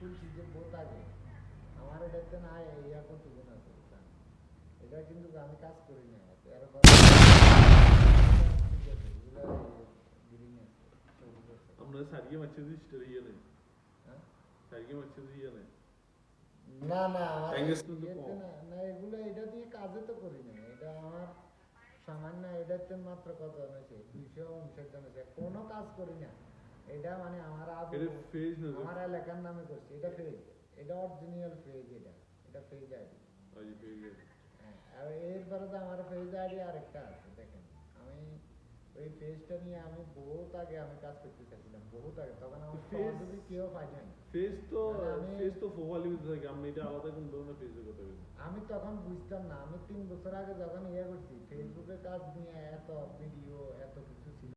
খুলছি যে বহুত আগে আমার এটাতে না ইয়া কতটুকু না বুঝছেন এটা কিন্তু আমি কাজ করি না এরপর এগুলো বিলিং আছে সবুজ আছে আমরা সারিয়ে মারছে দিছি ইয়ে নেই হ্যাঁ সারিয়ে মারছে ইয়ে নেই না না আমার Engagement তো ইয়েতে কম। না না এগুলো এটা দিয়ে কাজে তো করি না এটা আমার সামান্য এটাতে মাত্র কত হয়েছে 259 জন আছে কোনো কাজ করি না এটা মানে আমার আবু এটা ফেজ না আমার এলাকার নামে করছি এটা ফেজ এটা অরিজিনাল ফেজ এটা ফেজ আইডি আজ ফেজ হ্যাঁ আর এরপরে তো আমার ফেজ আইডি আরেকটা আছে দেখেন আমি ওই ফেজটা নিয়ে আমি বহুত আগে আমি কাজ করতে চাইছিলাম বহুত আগে তখন আমার সহযোগী কেউ পাই নাই ফেজ তো প্রোফাইলে দিতে থাকে আমি এটা আলাদা কোন ধরনের ফেজের কথা বলি আমি তখন বুঝতাম না আমি 3 বছর আগে যখন ইয়ে করছি ফেসবুকে কাজ নিয়ে এত ভিডিও এত কিছু ছিল